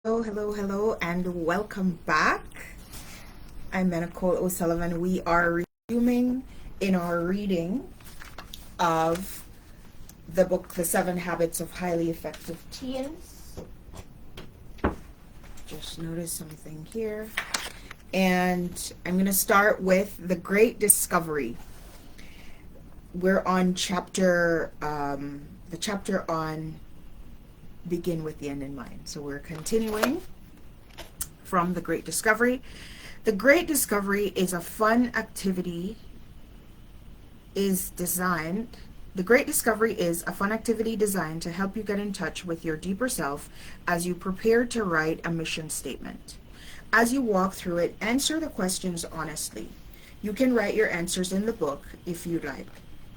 Hello, and welcome back. I'm Nicole O'Sullivan. We are resuming in our reading of the book, The 7 Habits of Highly Effective Teens. Just noticed something here. And I'm going to start with The Great Discovery. We're on the chapter on begin with the end in mind. So we're continuing from The Great Discovery. The Great Discovery is a fun activity The Great Discovery is a fun activity designed to help you get in touch with your deeper self as you prepare to write a mission statement. As you walk through it, answer the questions honestly. You can write your answers in the book if you'd like.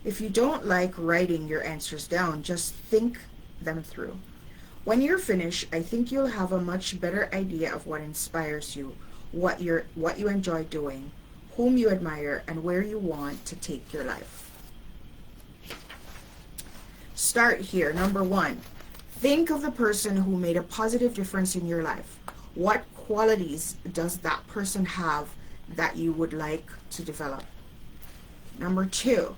If you don't like writing your answers down, just think them through. When you're finished, I think you'll have a much better idea of what inspires you, what you enjoy doing, whom you admire, and where you want to take your life. Start here. Number 1, think of the person who made a positive difference in your life. What qualities does that person have that you would like to develop? Number 2,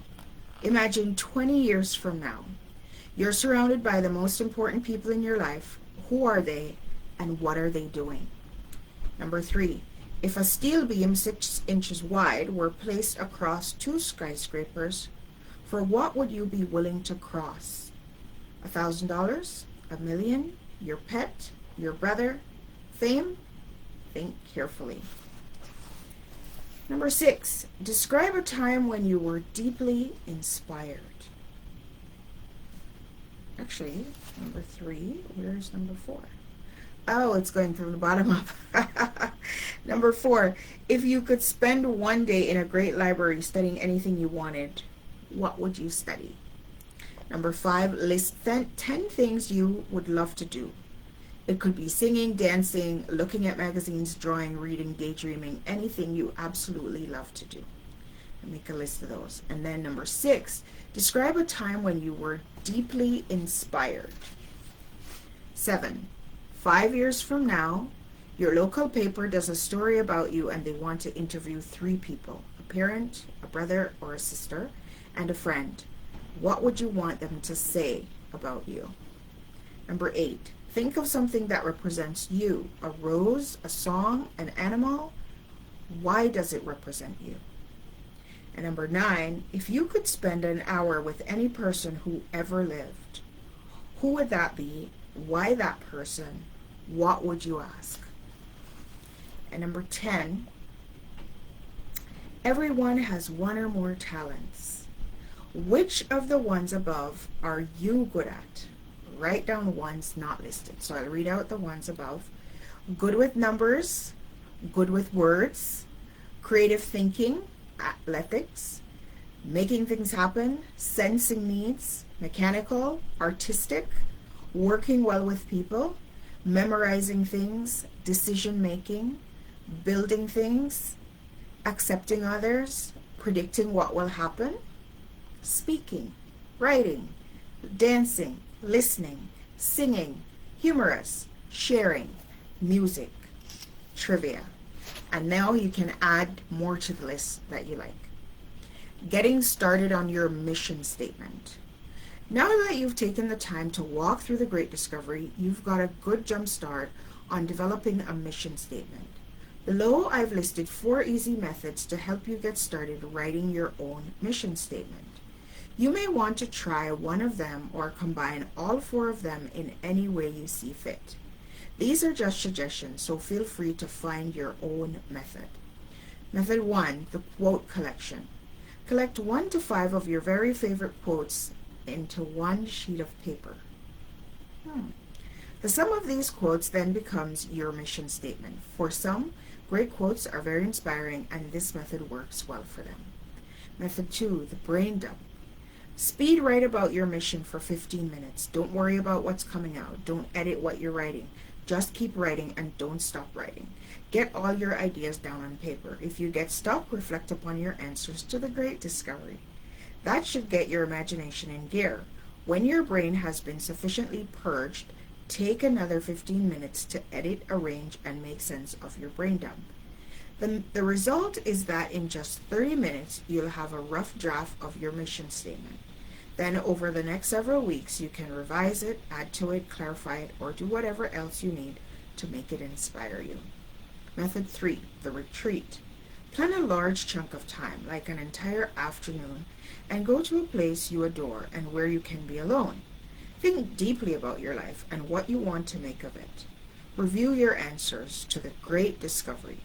imagine 20 years from now. You're surrounded by the most important people in your life. Who are they and what are they doing? Number 3, if a steel beam 6 inches wide were placed across 2 skyscrapers, for what would you be willing to cross? $1,000? $1 million? Your pet? Your brother? Fame? Think carefully. Number 6, describe a time when you were deeply inspired. Actually, number 3, where's number 4? Oh, it's going from the bottom up. Number 4, if you could spend one day in a great library studying anything you wanted, what would you study? Number 5, list 10 things you would love to do. It could be singing, dancing, looking at magazines, drawing, reading, daydreaming, anything you absolutely love to do. Make a list of those. And then number 6, describe a time when you were deeply inspired. 7, 5 years from now, your local paper does a story about you and they want to interview 3 people, a parent, a brother or a sister, and a friend. What would you want them to say about you? Number 8, think of something that represents you. A rose, a song, an animal. Why does it represent you? And number 9, if you could spend an hour with any person who ever lived, who would that be? Why that person? What would you ask? And number 10, everyone has one or more talents. Which of the ones above are you good at? Write down ones not listed. So I'll read out the ones above. Good with numbers, good with words, creative thinking, athletics, making things happen, sensing needs, mechanical, artistic, working well with people, memorizing things, decision making, building things, accepting others, predicting what will happen, speaking, writing, dancing, listening, singing, humorous, sharing, music, trivia. And now you can add more to the list that you like. Getting started on your mission statement. Now that you've taken the time to walk through the Great Discovery, you've got a good jump start on developing a mission statement. Below, I've listed 4 easy methods to help you get started writing your own mission statement. You may want to try one of them or combine all 4 of them in any way you see fit. These are just suggestions, so feel free to find your own method. Method 1, the quote collection. Collect 1 to 5 of your very favorite quotes into one sheet of paper. The sum of these quotes then becomes your mission statement. For some, great quotes are very inspiring and this method works well for them. Method 2, the brain dump. Speed write about your mission for 15 minutes. Don't worry about what's coming out. Don't edit what you're writing. Just keep writing and don't stop writing. Get all your ideas down on paper. If you get stuck, reflect upon your answers to the Great Discovery. That should get your imagination in gear. When your brain has been sufficiently purged, Take another 15 minutes to edit, arrange, and make sense of your brain dump. The result is that in just 30 minutes, you'll have a rough draft of your mission statement. Then over the next several weeks, you can revise it, add to it, clarify it, or do whatever else you need to make it inspire you. Method 3, the retreat. Plan a large chunk of time, like an entire afternoon, and go to a place you adore and where you can be alone. Think deeply about your life and what you want to make of it. Review your answers to the great discovery.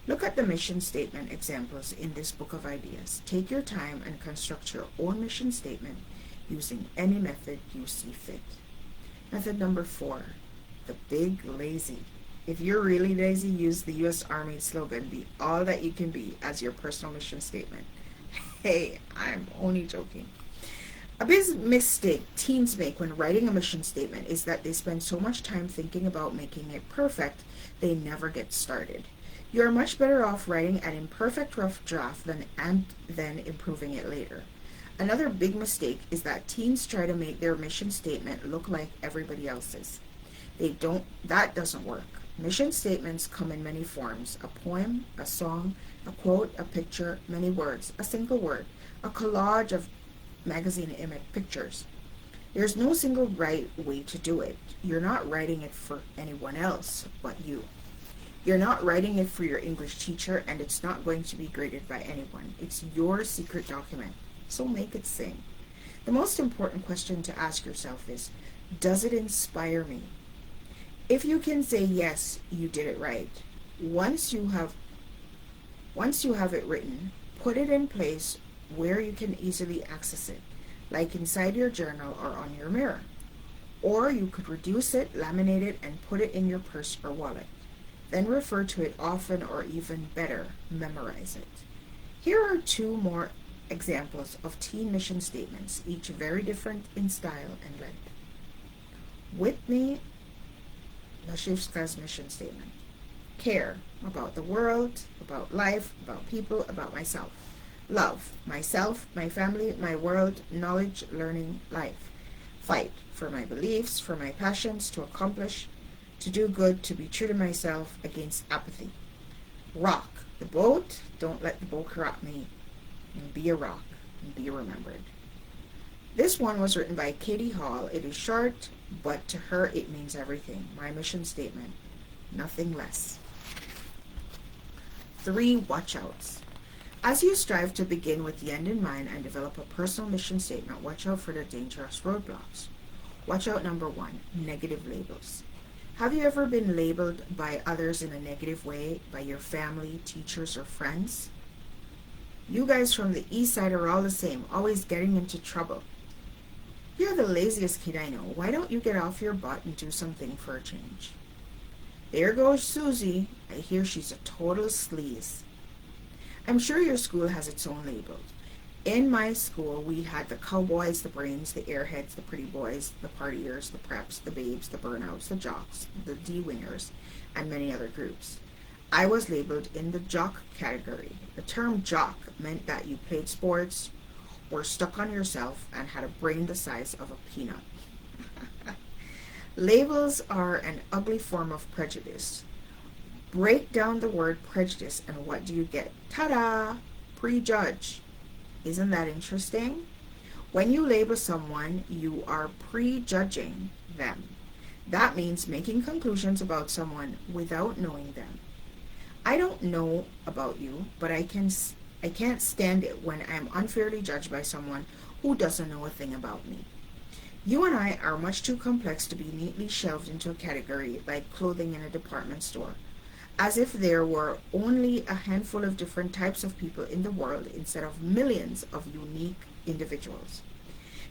Look at the mission statement examples in this book of ideas. Take your time and construct your own mission statement using any method you see fit. Method number 4, the big lazy. If you're really lazy, use the U.S. Army slogan, "Be all that you can be," as your personal mission statement. Hey, I'm only joking. A big mistake teens make when writing a mission statement is that they spend so much time thinking about making it perfect, they never get started. You are much better off writing an imperfect rough draft than improving it later. Another big mistake is that teens try to make their mission statement look like everybody else's. That doesn't work. Mission statements come in many forms: a poem, a song, a quote, a picture, many words, a single word, a collage of magazine image pictures. There's no single right way to do it. You're not writing it for anyone else but you. You're not writing it for your English teacher, and it's not going to be graded by anyone. It's your secret document, so make it sing. The most important question to ask yourself is, does it inspire me? If you can say yes, you did it right. Once you have it written, put it in place where you can easily access it, like inside your journal or on your mirror. Or you could reduce it, laminate it, and put it in your purse or wallet. Then refer to it often, or even better, memorize it. Here are 2 more examples of teen mission statements, each very different in style and length. Whitney Lashevska's mission statement: care about the world, about life, about people, about myself. Love myself, my family, my world, knowledge, learning, life. Fight for my beliefs, for my passions, to accomplish, to do good, to be true to myself, against apathy. Rock the boat, don't let the boat rock me, and be a rock, and be remembered. This one was written by Katie Hall. It is short, but to her it means everything. My mission statement, nothing less. 3 watch-outs. As you strive to begin with the end in mind and develop a personal mission statement, watch out for the dangerous roadblocks. Watch out number 1, negative labels. Have you ever been labeled by others in a negative way, by your family, teachers, or friends? You guys from the east side are all the same, always getting into trouble. You're the laziest kid I know. Why don't you get off your butt and do something for a change? There goes Susie. I hear she's a total sleaze. I'm sure your school has its own labels. In my school, we had the cowboys, the brains, the airheads, the pretty boys, the partiers, the preps, the babes, the burnouts, the jocks, the D-wingers, and many other groups. I was labeled in the jock category. The term jock meant that you played sports, were stuck on yourself, and had a brain the size of a peanut. Labels are an ugly form of prejudice. Break down the word prejudice, and what do you get? Ta-da! Prejudge. Isn't that interesting? When you label someone, you are prejudging them. That means making conclusions about someone without knowing them. I don't know about you, but I can't stand it when I'm unfairly judged by someone who doesn't know a thing about me. You and I are much too complex to be neatly shelved into a category like clothing in a department store, as if there were only a handful of different types of people in the world instead of millions of unique individuals.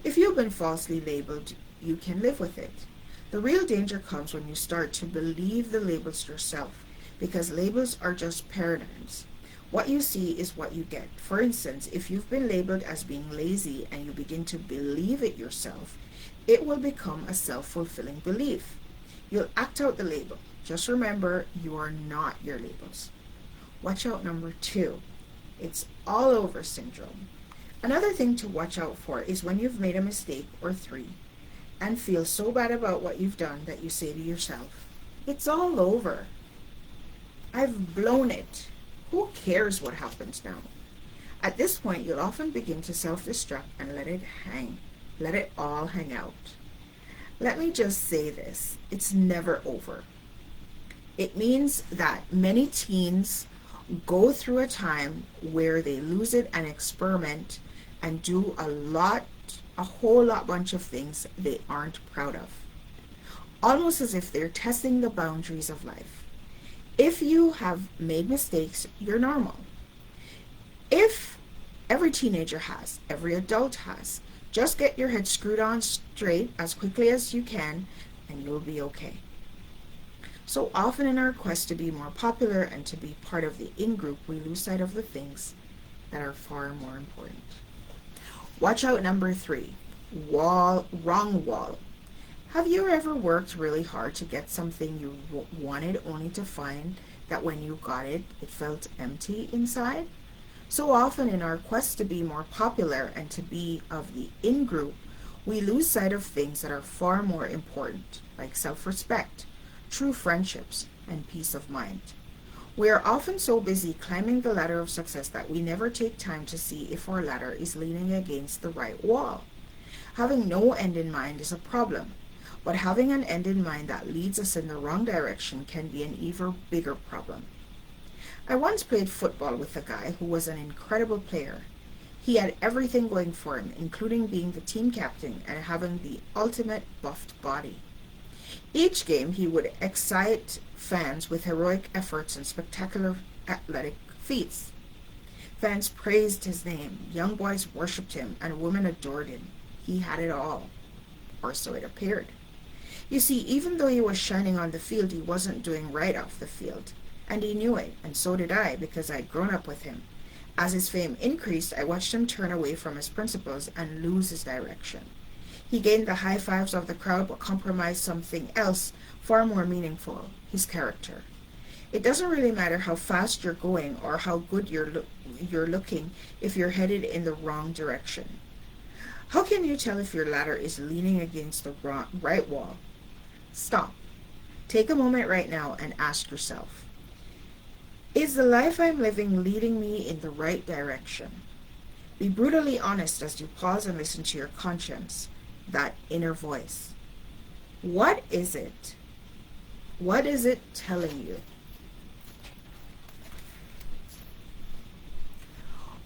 If you've been falsely labeled, you can live with it. The real danger comes when you start to believe the labels yourself, because labels are just paradigms. What you see is what you get. For instance, if you've been labeled as being lazy and you begin to believe it yourself, it will become a self-fulfilling belief. You'll act out the label. Just remember, you are not your labels. Watch out number 2. It's all over syndrome. Another thing to watch out for is when you've made a mistake or 3. and feel so bad about what you've done that you say to yourself, "It's all over. I've blown it. Who cares what happens now?" At this point, you'll often begin to self-destruct and let it hang. Let it all hang out. Let me just say this, it's never over. It means that many teens go through a time where they lose it and experiment and do a whole lot bunch of things they aren't proud of. Almost as if they're testing the boundaries of life. If you have made mistakes, you're normal. If every teenager has, every adult has, just get your head screwed on straight as quickly as you can and you'll be okay. So often in our quest to be more popular and to be part of the in-group, we lose sight of the things that are far more important. Watch out, number 3, wrong wall. Have you ever worked really hard to get something you wanted only to find that when you got it, it felt empty inside? So often in our quest to be more popular and to be of the in-group, we lose sight of things that are far more important, like self-respect, true friendships, and peace of mind. We are often so busy climbing the ladder of success that we never take time to see if our ladder is leaning against the right wall. Having no end in mind is a problem, but having an end in mind that leads us in the wrong direction can be an even bigger problem. I once played football with a guy who was an incredible player. He had everything going for him, including being the team captain and having the ultimate buffed body. Each game he would excite fans with heroic efforts and spectacular athletic feats. Fans praised his name, young boys worshipped him, and women adored him. He had it all, or so it appeared. You see, even though he was shining on the field, he wasn't doing right off the field. And he knew it, and so did I, because I'd grown up with him. As his fame increased, I watched him turn away from his principles and lose his direction. He gained the high fives of the crowd, but compromised something else far more meaningful, his character. It doesn't really matter how fast you're going or how good you're looking if you're headed in the wrong direction. How can you tell if your ladder is leaning against the right wall? Stop. Take a moment right now and ask yourself, is the life I'm living leading me in the right direction? Be brutally honest as you pause and listen to your conscience, that inner voice. What is it? What is it telling you?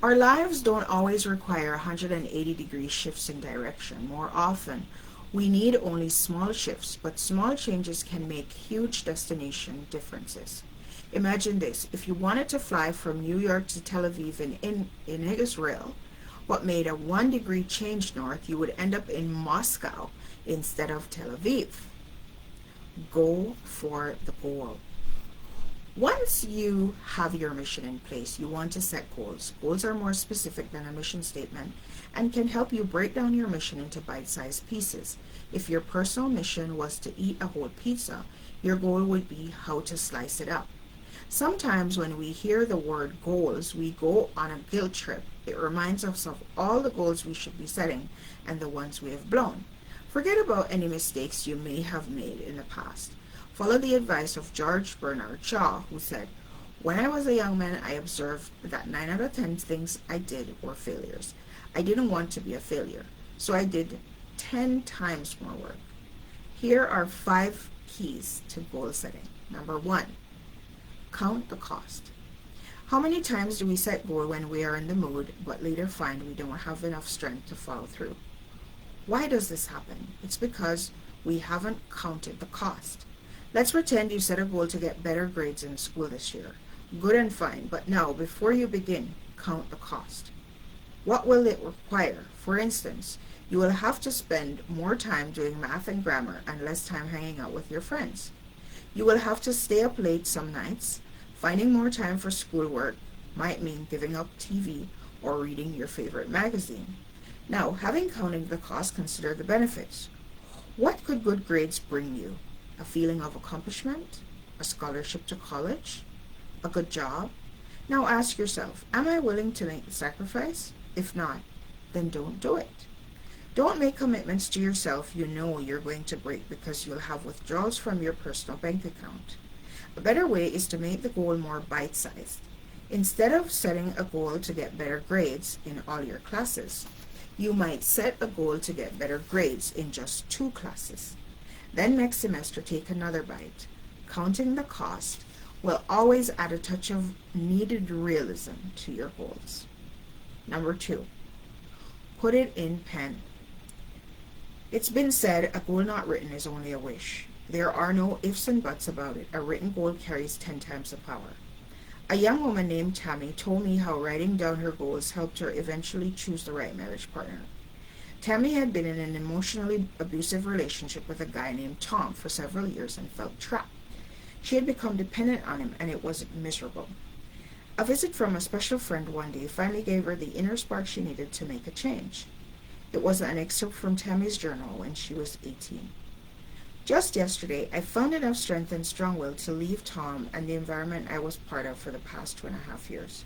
Our lives don't always require 180-degree shifts in direction. More often, we need only small shifts, but small changes can make huge destination differences. Imagine this, if you wanted to fly from New York to Tel Aviv in Israel, but made a 1-degree change north, you would end up in Moscow instead of Tel Aviv. Go for the goal. Once you have your mission in place, you want to set goals. Goals are more specific than a mission statement and can help you break down your mission into bite-sized pieces. If your personal mission was to eat a whole pizza, your goal would be how to slice it up. Sometimes when we hear the word goals, we go on a guilt trip. It reminds us of all the goals we should be setting and the ones we have blown. Forget about any mistakes you may have made in the past. Follow the advice of George Bernard Shaw, who said, "When I was a young man, I observed that 9 out of 10 things I did were failures. I didn't want to be a failure, so I did 10 times more work." Here are 5 keys to goal setting. Number 1, count the cost. How many times do we set goal when we are in the mood, but later find we don't have enough strength to follow through? Why does this happen? It's because we haven't counted the cost. Let's pretend you set a goal to get better grades in school this year. Good and fine, but now, before you begin, count the cost. What will it require? For instance, you will have to spend more time doing math and grammar and less time hanging out with your friends. You will have to stay up late some nights. Finding more time for schoolwork might mean giving up TV or reading your favorite magazine. Now, having counted the cost, consider the benefits. What could good grades bring you? A feeling of accomplishment? A scholarship to college? A good job? Now ask yourself, am I willing to make the sacrifice? If not, then don't do it. Don't make commitments to yourself you know you're going to break because you'll have withdrawals from your personal bank account. A better way is to make the goal more bite-sized. Instead of setting a goal to get better grades in all your classes, you might set a goal to get better grades in just 2 classes. Then next semester take another bite. Counting the cost will always add a touch of needed realism to your goals. Number 2, put it in pen. It's been said a goal not written is only a wish. There are no ifs and buts about it. A written goal carries 10 times the power. A young woman named Tammy told me how writing down her goals helped her eventually choose the right marriage partner. Tammy had been in an emotionally abusive relationship with a guy named Tom for several years and felt trapped. She had become dependent on him and it was miserable. A visit from a special friend one day finally gave her the inner spark she needed to make a change. It was an excerpt from Tammy's journal when she was 18. Just yesterday, I found enough strength and strong will to leave Tom and the environment I was part of for the past 2.5 years.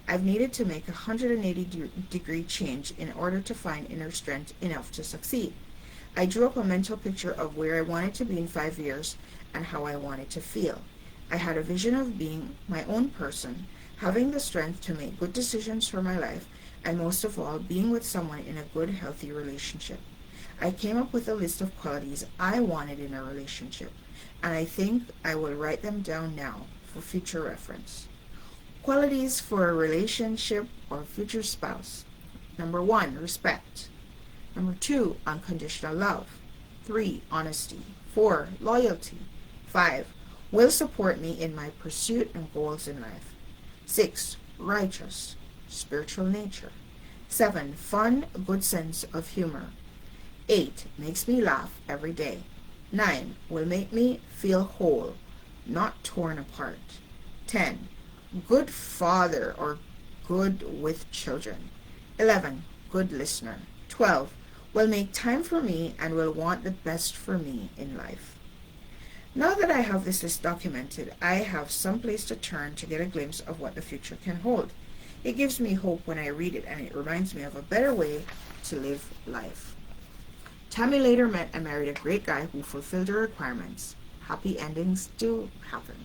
I've needed to make a 180-degree change in order to find inner strength enough to succeed. I drew up a mental picture of where I wanted to be in 5 years and how I wanted to feel. I had a vision of being my own person, having the strength to make good decisions for my life, and most of all, being with someone in a good, healthy relationship. I came up with a list of qualities I wanted in a relationship, and I think I will write them down now for future reference. Qualities for a relationship or future spouse. Number 1, respect. Number 2, unconditional love. 3, honesty. 4, loyalty. 5, will support me in my pursuit and goals in life. 6, righteous, spiritual nature. 7, fun, good sense of humor. 8, makes me laugh every day. 9, will make me feel whole, not torn apart. 10, good father or good with children. 11, good listener. 12, will make time for me and will want the best for me in life. Now that I have this list documented, I have some place to turn to get a glimpse of what the future can hold. It gives me hope when I read it, and it reminds me of a better way to live life. Tammy later met and married a great guy who fulfilled her requirements. Happy endings do happen.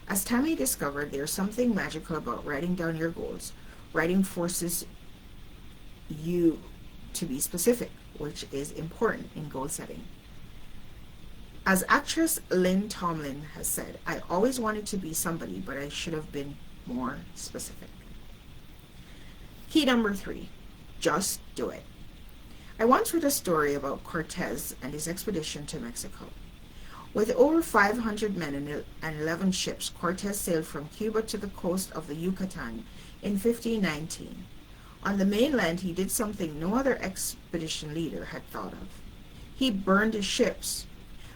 As Tammy discovered, there's something magical about writing down your goals. Writing forces you to be specific, which is important in goal setting. As actress Lynn Tomlin has said, I always wanted to be somebody, but I should have been more specific. Key number 3, just do it. I once read a story about Cortez and his expedition to Mexico. With over 500 men and 11 ships, Cortez sailed from Cuba to the coast of the Yucatan in 1519. On the mainland, he did something no other expedition leader had thought of. He burned his ships.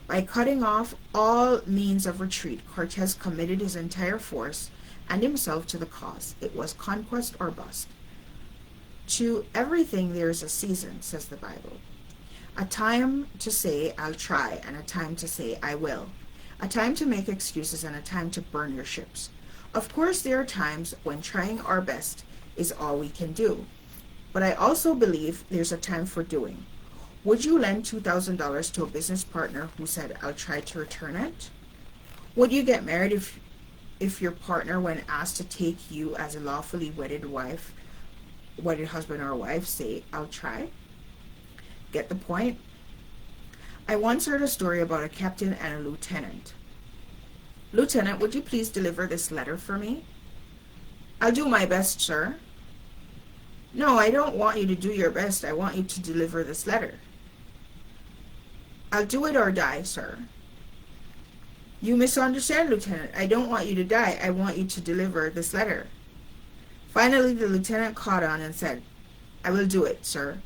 By cutting off all means of retreat, Cortez committed his entire force and himself to the cause. It was conquest or bust. To everything there is a season, says the Bible. A time to say, I'll try, and a time to say, I will. A time to make excuses and a time to burn your ships. Of course, there are times when trying our best is all we can do. But I also believe there's a time for doing. Would you lend $2,000 to a business partner who said, I'll try to return it? Would you get married if your partner, when asked to take you as a lawfully wedded husband or wife, say, I'll try? Get the point? I once heard a story about a captain and a lieutenant. Lieutenant, would you please deliver this letter for me? I'll do my best, sir. No, I don't want you to do your best. I want you to deliver this letter. I'll do it or die, sir. You misunderstand, Lieutenant. I don't want you to die. I want you to deliver this letter. Finally, the lieutenant caught on and said, I will do it, sir.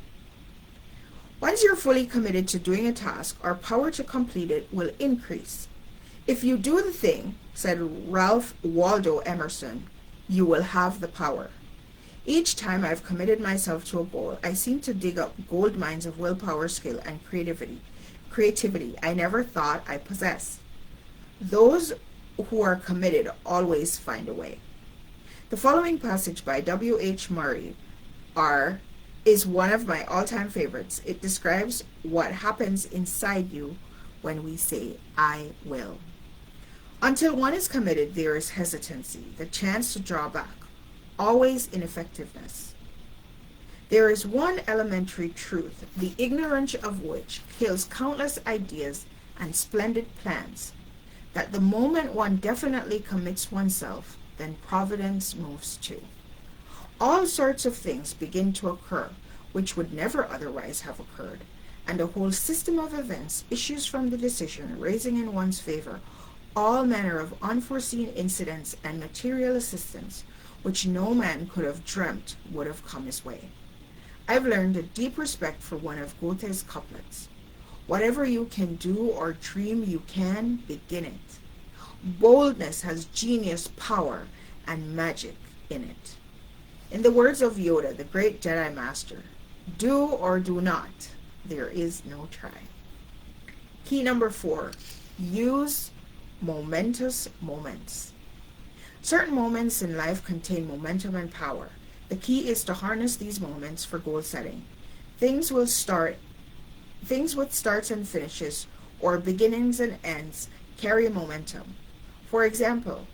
Once you're fully committed to doing a task, our power to complete it will increase. If you do the thing, said Ralph Waldo Emerson, you will have the power. Each time I've committed myself to a goal, I seem to dig up gold mines of willpower, skill, and creativity I never thought I possessed. Those who are committed always find a way. The following passage by W.H. Murray, R. is one of my all-time favorites. It describes what happens inside you when we say, I will. Until one is committed, there is hesitancy, the chance to draw back, always ineffectiveness. There is one elementary truth, the ignorance of which kills countless ideas and splendid plans, that the moment one definitely commits oneself, then providence moves too. All sorts of things begin to occur which would never otherwise have occurred, and a whole system of events issues from the decision raising in one's favor all manner of unforeseen incidents and material assistance which no man could have dreamt would have come his way. I've learned a deep respect for one of Goethe's couplets. Whatever you can do or dream you can, begin it. Boldness has genius, power, and magic in it. In the words of Yoda, the great Jedi Master, do or do not, there is no try. Key number 4, use momentous moments. Certain moments in life contain momentum and power. The key is to harness these moments for goal setting. Things with starts and finishes, or beginnings and ends, carry momentum. For example,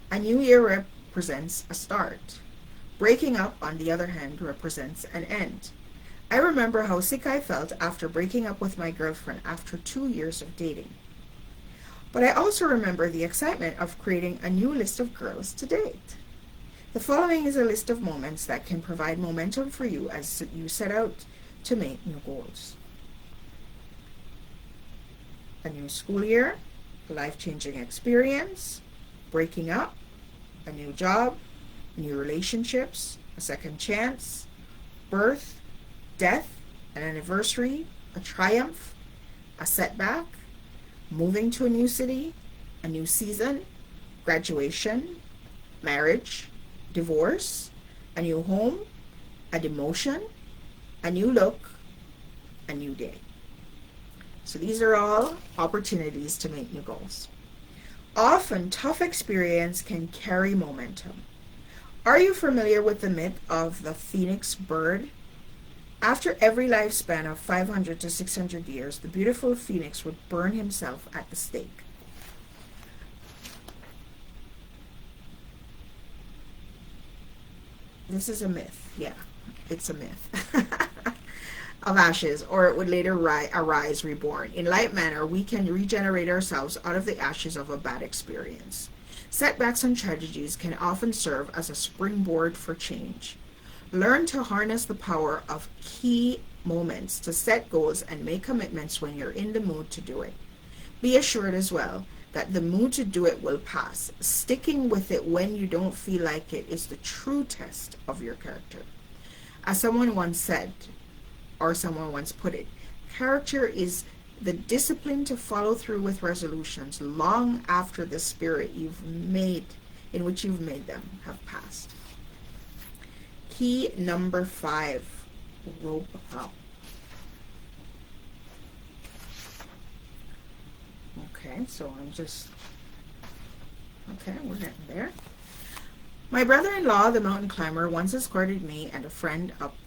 a new year represents a start. Breaking up, on the other hand, represents an end. I remember how sick I felt after breaking up with my girlfriend after 2 years of dating. But I also remember the excitement of creating a new list of girls to date. The following is a list of moments that can provide momentum for you as you set out to make new goals. A new school year, a life-changing experience, breaking up, a new job, new relationships, a second chance, birth, death, an anniversary, a triumph, a setback, moving to a new city, a new season, graduation, marriage, divorce, a new home, a demotion, a new look, a new day. So these are all opportunities to make new goals. Often, tough experience can carry momentum. Are you familiar with the myth of the phoenix bird? After every lifespan of 500 to 600 years, the beautiful phoenix would burn himself at the stake. This is a myth. Yeah, it's a myth. Of ashes, or it would later arise reborn. In like manner, we can regenerate ourselves out of the ashes of a bad experience. Setbacks and tragedies can often serve as a springboard for change. Learn to harness the power of key moments to set goals and make commitments when you're in the mood to do it. Be assured as well that the mood to do it will pass. Sticking with it when you don't feel like it is the true test of your character. As someone once said, or someone once put it, character is the discipline to follow through with resolutions long after the spirit in which you've made them have passed. Key number 5, rope up. Okay, so we're getting there. My brother-in-law, the mountain climber, once escorted me and a friend up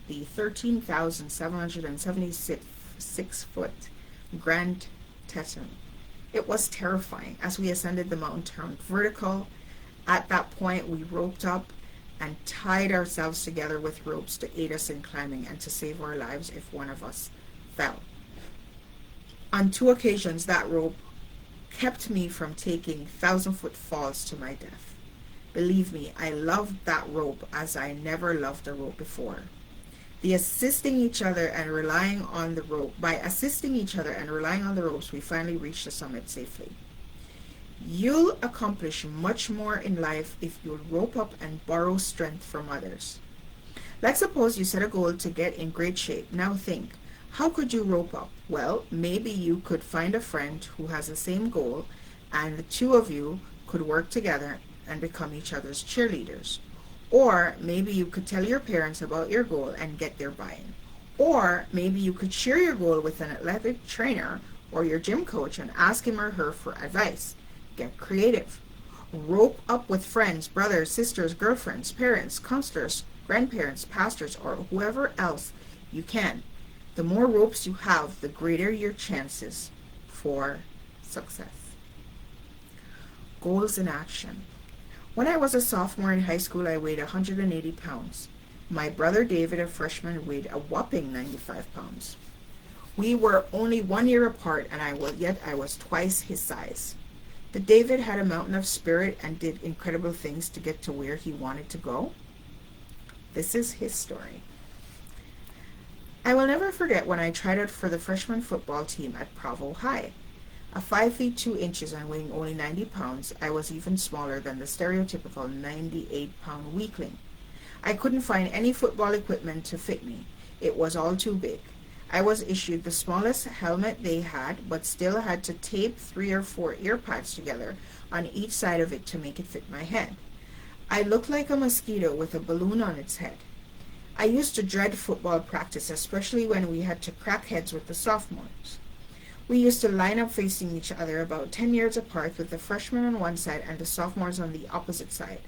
the 13,776-foot Grand Teton. It was terrifying as we ascended the mountain, turned vertical. At that point, we roped up and tied ourselves together with ropes to aid us in climbing and to save our lives if one of us fell. On 2 occasions, that rope kept me from taking 1,000-foot falls to my death. Believe me, I loved that rope as I never loved a rope before. By assisting each other and relying on the ropes, we finally reached the summit safely. You'll accomplish much more in life if you'll rope up and borrow strength from others. Let's suppose you set a goal to get in great shape. Now think, how could you rope up? Well, maybe you could find a friend who has the same goal, and the two of you could work together and become each other's cheerleaders. Or maybe you could tell your parents about your goal and get their buy-in. Or maybe you could share your goal with an athletic trainer or your gym coach and ask him or her for advice. Get creative. Rope up with friends, brothers, sisters, girlfriends, parents, counselors, grandparents, pastors, or whoever else you can. The more ropes you have, the greater your chances for success. Goals in action. When I was a sophomore in high school, I weighed 180 pounds. My brother David, a freshman, weighed a whopping 95 pounds. We were only 1 year apart, and yet I was twice his size. But David had a mountain of spirit and did incredible things to get to where he wanted to go. This is his story. I will never forget when I tried out for the freshman football team at Provo High. A 5 feet 2 inches and weighing only 90 pounds, I was even smaller than the stereotypical 98-pound weakling. I couldn't find any football equipment to fit me. It was all too big. I was issued the smallest helmet they had, but still had to tape 3 or 4 ear pads together on each side of it to make it fit my head. I looked like a mosquito with a balloon on its head. I used to dread football practice, especially when we had to crack heads with the sophomores. We used to line up facing each other about 10 yards apart with the freshmen on one side and the sophomores on the opposite side.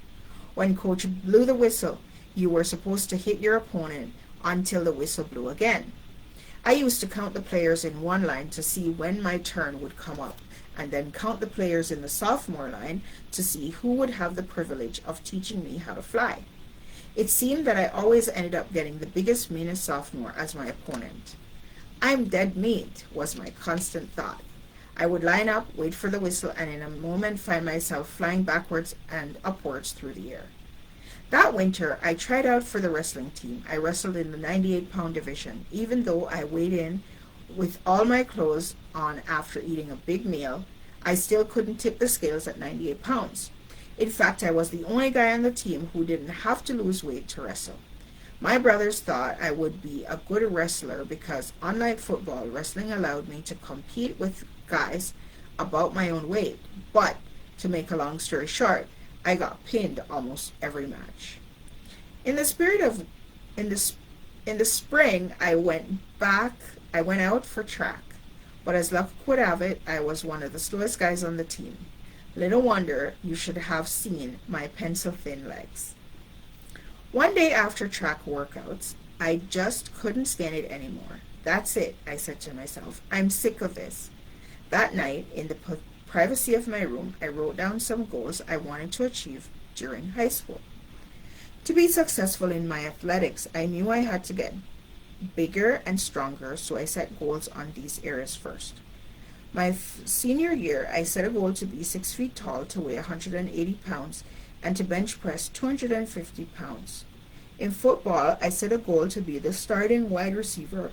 When coach blew the whistle, you were supposed to hit your opponent until the whistle blew again. I used to count the players in one line to see when my turn would come up, and then count the players in the sophomore line to see who would have the privilege of teaching me how to fly. It seemed that I always ended up getting the biggest, meanest sophomore as my opponent. I'm dead meat, was my constant thought. I would line up, wait for the whistle, and in a moment find myself flying backwards and upwards through the air. That winter, I tried out for the wrestling team. I wrestled in the 98-pound division, even though I weighed in with all my clothes on after eating a big meal. I still couldn't tip the scales at 98 pounds. In fact, I was the only guy on the team who didn't have to lose weight to wrestle. My brothers thought I would be a good wrestler because, unlike football, wrestling allowed me to compete with guys about my own weight. But, to make a long story short, I got pinned almost every match. In the spring, I went out for track, but as luck would have it, I was one of the slowest guys on the team. Little wonder you should have seen my pencil-thin legs. One day after track workouts, I just couldn't stand it anymore. That's it, I said to myself. I'm sick of this. That night, in the privacy of my room, I wrote down some goals I wanted to achieve during high school. To be successful in my athletics, I knew I had to get bigger and stronger, so I set goals on these areas first. My senior year, I set a goal to be 6 feet tall, to weigh 180 pounds, and to bench press 250 pounds. In football, I set a goal to be the starting wide receiver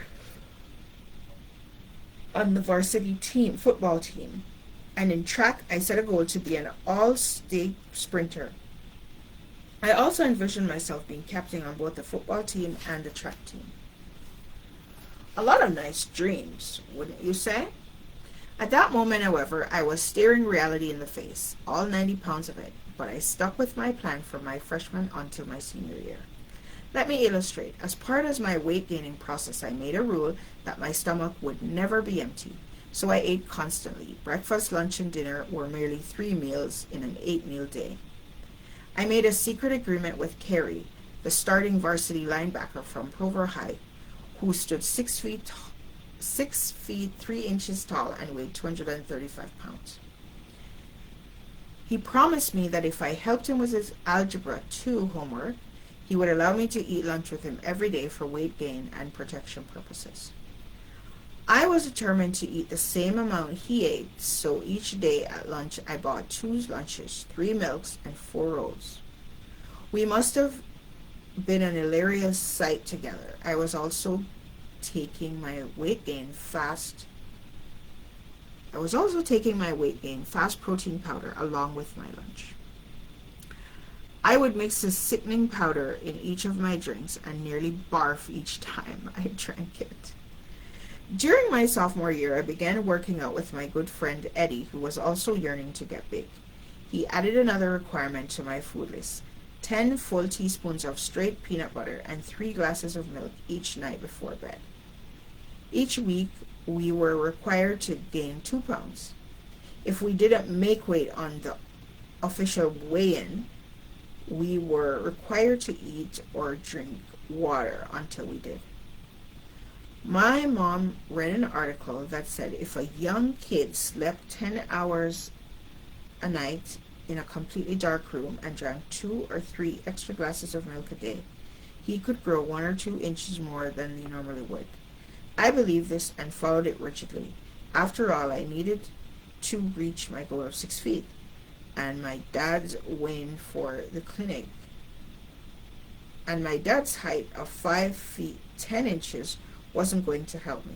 on the varsity football team. And in track, I set a goal to be an all-state sprinter. I also envisioned myself being captain on both the football team and the track team. A lot of nice dreams, wouldn't you say? At that moment, however, I was staring reality in the face, all 90 pounds of it, but I stuck with my plan from my freshman until my senior year. Let me illustrate. As part of my weight gaining process, I made a rule that my stomach would never be empty. So I ate constantly. Breakfast, lunch, and dinner were merely 3 meals in an 8-meal day. I made a secret agreement with Carrie, the starting varsity linebacker from Provo High, who stood 6 feet 3 inches tall and weighed 235 pounds. He promised me that if I helped him with his Algebra 2 homework, he would allow me to eat lunch with him every day for weight gain and protection purposes. I was determined to eat the same amount he ate, so each day at lunch I bought 2 lunches, 3 milks, and 4 rolls. We must have been an hilarious sight together. I was also taking my weight gain fast protein powder along with my lunch. I would mix the sickening powder in each of my drinks and nearly barf each time I drank it. During my sophomore year, I began working out with my good friend Eddie, who was also yearning to get big. He added another requirement to my food list: 10 full teaspoons of straight peanut butter and 3 glasses of milk each night before bed. Each week, we were required to gain 2 pounds. If we didn't make weight on the official weigh-in, we were required to eat or drink water until we did. My mom read an article that said if a young kid slept 10 hours a night in a completely dark room and drank 2 or 3 extra glasses of milk a day, he could grow 1 or 2 inches more than he normally would. I believed this and followed it rigidly. After all, I needed to reach my goal of 6 feet, and my dad's weighing for the clinic, and my dad's height of 5 feet 10 inches wasn't going to help me.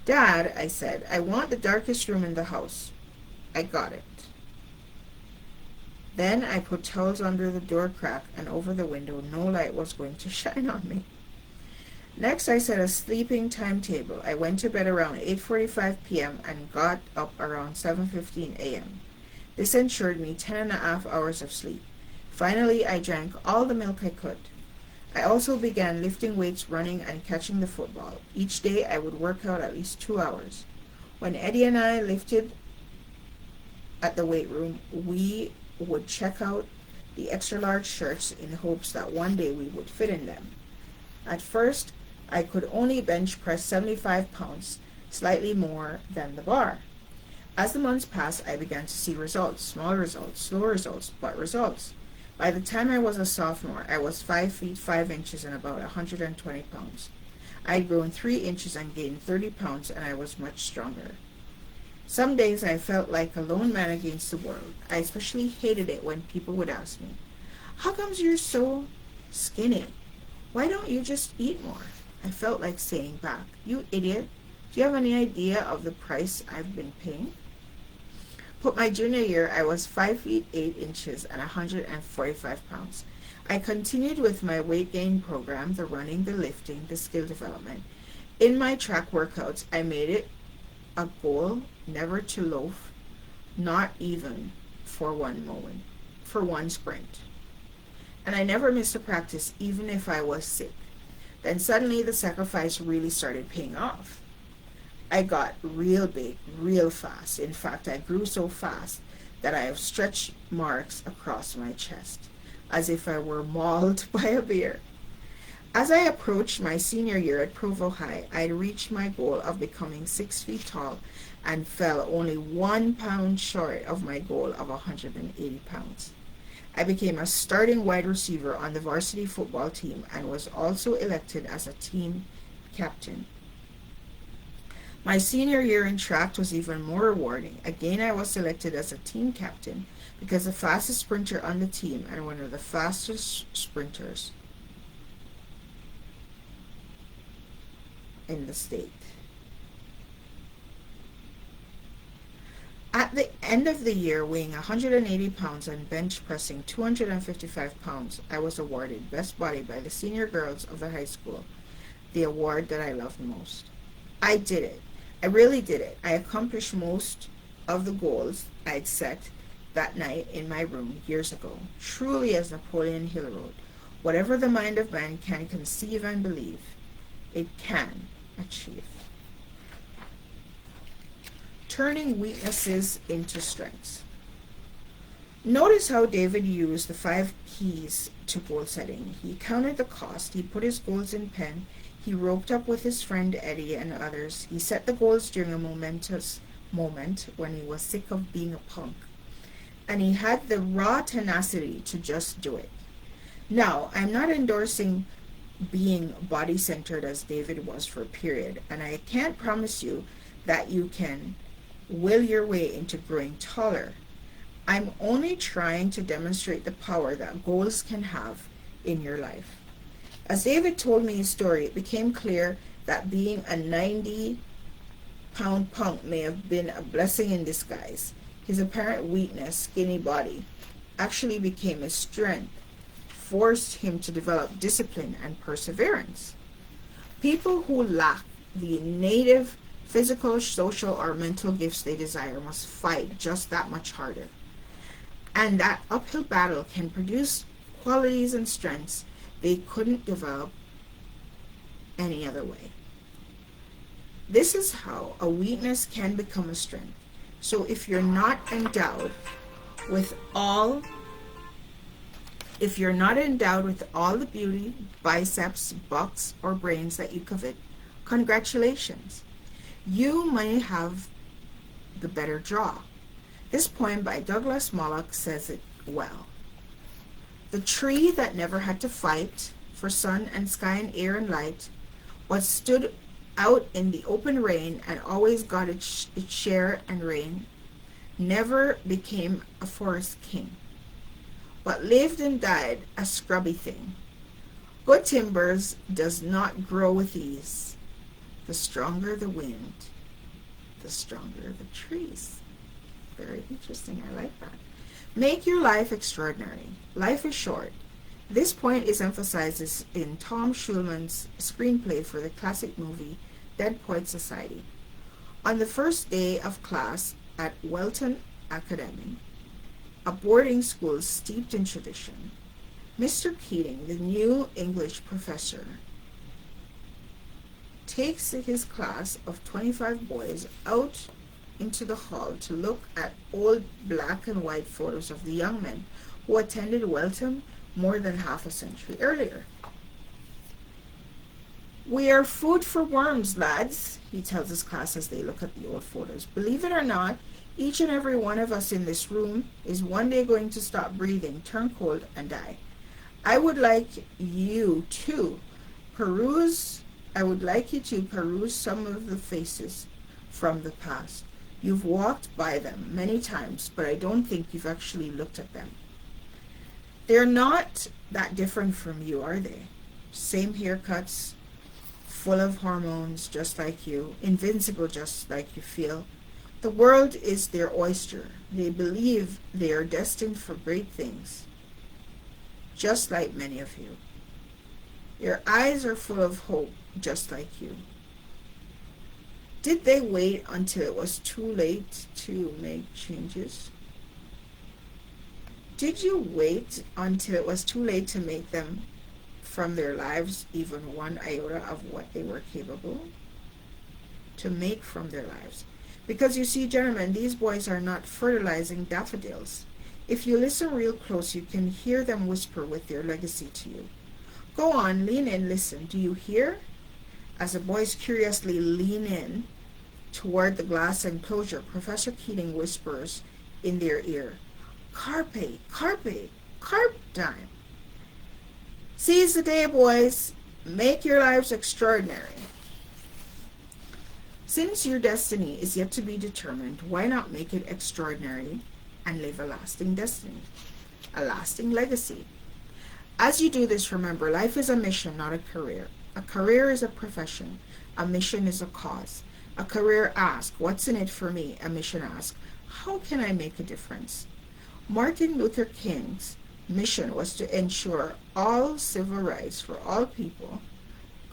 Dad, I said, I want the darkest room in the house. I got it. Then I put towels under the door crack and over the window. No light was going to shine on me. Next, I set a sleeping timetable. I went to bed around 8:45 p.m. and got up around 7:15 a.m. This ensured me 10.5 hours of sleep. Finally, I drank all the milk I could. I also began lifting weights, running, and catching the football. Each day, I would work out at least 2 hours. When Eddie and I lifted at the weight room, we would check out the extra large shirts in hopes that one day we would fit in them. At first, I could only bench press 75 pounds, slightly more than the bar. As the months passed, I began to see results, small results, slow results, but results. By the time I was a sophomore, I was 5 feet 5 inches and about 120 pounds. I had grown 3 inches and gained 30 pounds, and I was much stronger. Some days I felt like a lone man against the world. I especially hated it when people would ask me, "How comes you're so skinny? Why don't you just eat more?" I felt like saying back, "You idiot, do you have any idea of the price I've been paying?" But my junior year, I was 5 feet 8 inches and 145 pounds. I continued with my weight gain program, the running, the lifting, the skill development. In my track workouts, I made it a goal never to loaf, not even for one sprint. And I never missed a practice, even if I was sick. Then suddenly the sacrifice really started paying off. I got real big, real fast. In fact, I grew so fast that I have stretch marks across my chest, as if I were mauled by a bear. As I approached my senior year at Provo High, I had reached my goal of becoming 6 feet tall and fell only 1 pound short of my goal of 180 pounds. I became a starting wide receiver on the varsity football team and was also elected as a team captain. My senior year in track was even more rewarding. Again, I was selected as a team captain because the fastest sprinter on the team and one of the fastest sprinters in the state. At the end of the year, weighing 180 pounds and bench pressing 255 pounds, I was awarded Best Body by the senior girls of the high school, the award that I loved most. I did it. I really did it. I accomplished most of the goals I'd set that night in my room years ago. Truly, as Napoleon Hill wrote, whatever the mind of man can conceive and believe, it can achieve. Turning weaknesses into strengths. Notice how David used the 5 keys to goal setting. He counted the cost. He put his goals in pen. He roped up with his friend Eddie and others. He set the goals during a momentous moment when he was sick of being a punk. And he had the raw tenacity to just do it. Now, I'm not endorsing being body-centered as David was for a period, and I can't promise you that you can will your way into growing taller. I'm only trying to demonstrate the power that goals can have in your life. As David told me his story, it became clear that being a 90-pound punk may have been a blessing in disguise. His apparent weakness, skinny body, actually became a strength, forced him to develop discipline and perseverance. People who lack the native physical, social, or mental gifts they desire must fight just that much harder. And that uphill battle can produce qualities and strengths they couldn't develop any other way. This is how a weakness can become a strength. So if you're not endowed with all If you're not endowed with all the beauty, biceps, bucks, or brains that you covet, congratulations. You may have the better draw. This poem by Douglas Malloch says it well. The tree that never had to fight for sun and sky and air and light, what stood out in the open rain and always got its share and rain, never became a forest king, but lived and died a scrubby thing. Good timbers does not grow with ease. The stronger the wind, the stronger the trees. Very interesting. I like that. Make your life extraordinary. Life is short. This point is emphasized in Tom Schulman's screenplay for the classic movie Dead Poets Society. On the first day of class at Welton Academy, a boarding school steeped in tradition, Mr. Keating, the new English professor, takes his class of 25 boys out into the hall to look at old black and white photos of the young men who attended Welton more than half a century earlier. We are food for worms, lads, he tells his class as they look at the old photos. Believe it or not, each and every one of us in this room is one day going to stop breathing, turn cold, and die. I would like you to peruse some of the faces from the past. You've walked by them many times, but I don't think you've actually looked at them. They're not that different from you, are they? Same haircuts, full of hormones just like you, invincible just like you feel. The world is their oyster. They believe they are destined for great things, just like many of you. Your eyes are full of hope, just like you. Did they wait until it was too late to make changes? Did you wait until it was too late to make them from their lives even one iota of what they were capable to make from their lives? Because you see, gentlemen, these boys are not fertilizing daffodils. If you listen real close, you can hear them whisper with their legacy to you. Go on, lean in, listen. Do you hear? As the boys curiously lean in toward the glass enclosure, Professor Keating whispers in their ear, Carpe, carpe, carp time. Seize the day, boys. Make your lives extraordinary. Since your destiny is yet to be determined, why not make it extraordinary and live a lasting destiny, a lasting legacy? As you do this, remember, life is a mission, not a career. A career is a profession. A mission is a cause. A career asks, what's in it for me? A mission asks, how can I make a difference? Martin Luther King's mission was to ensure all civil rights for all people.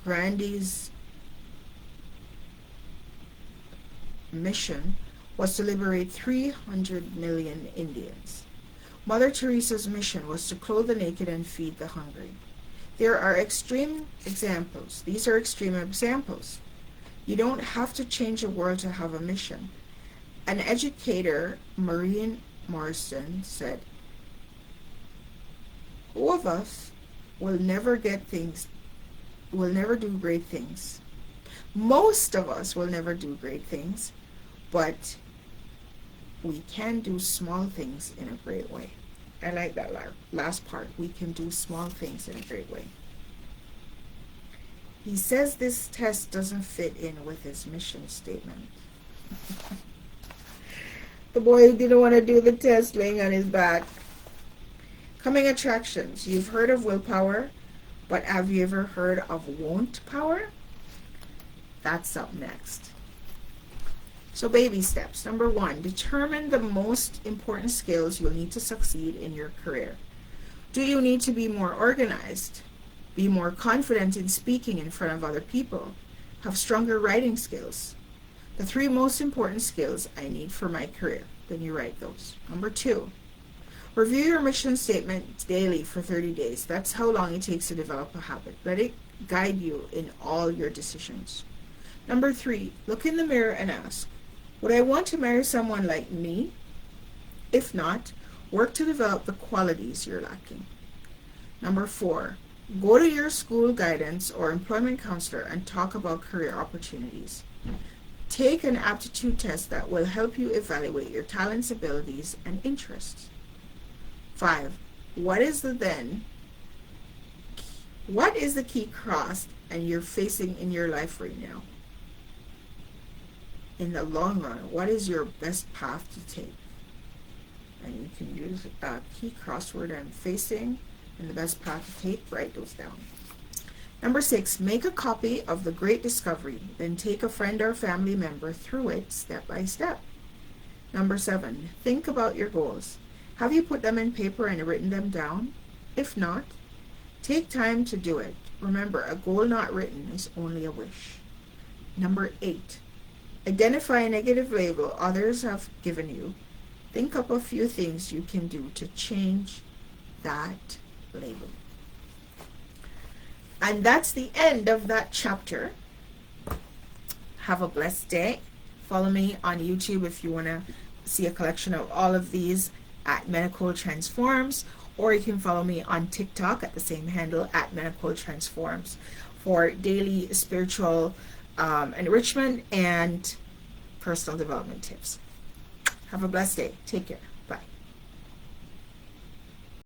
Gandhi's mission was to liberate 300 million Indians. Mother Teresa's mission was to clothe the naked and feed the hungry. There are extreme examples. These are extreme examples. You don't have to change the world to have a mission. An educator, Maureen Morrison, said, who of us will never do great things? Most of us will never do great things, but we can do small things in a great way. I like that last part. We can do small things in a great way. He says this test doesn't fit in with his mission statement. The boy who didn't want to do the test laying on his back. Coming attractions. You've heard of willpower, but have you ever heard of won't power? That's up next. So baby steps. Number 1, determine the most important skills you'll need to succeed in your career. Do you need to be more organized? Be more confident in speaking in front of other people? Have stronger writing skills? The 3 most important skills I need for my career. Then you write those. Number 2, review your mission statement daily for 30 days. That's how long it takes to develop a habit. Let it guide you in all your decisions. Number 3, look in the mirror and ask, would I want to marry someone like me? If not, work to develop the qualities you're lacking. Number 4, go to your school guidance or employment counselor and talk about career opportunities. Take an aptitude test that will help you evaluate your talents, abilities, and interests. 5, what is the key cross and you're facing in your life right now? In the long run, what is your best path to take? And you can use a key crossword and facing and the best path to take. Write those down. Number 6, make a copy of The Great Discovery, then take a friend or family member through it step by step. Number 7, think about your goals. Have you put them in paper and written them down? If not, take time to do it. Remember, a goal not written is only a wish. Number 8, identify a negative label others have given you. Think up a few things you can do to change that label. And that's the end of that chapter. Have a blessed day. Follow me on YouTube if you want to see a collection of all of these at Medical Transforms, or you can follow me on TikTok at the same handle at Medical Transforms for daily spiritual enrichment and personal development tips. Have a blessed day. Take care.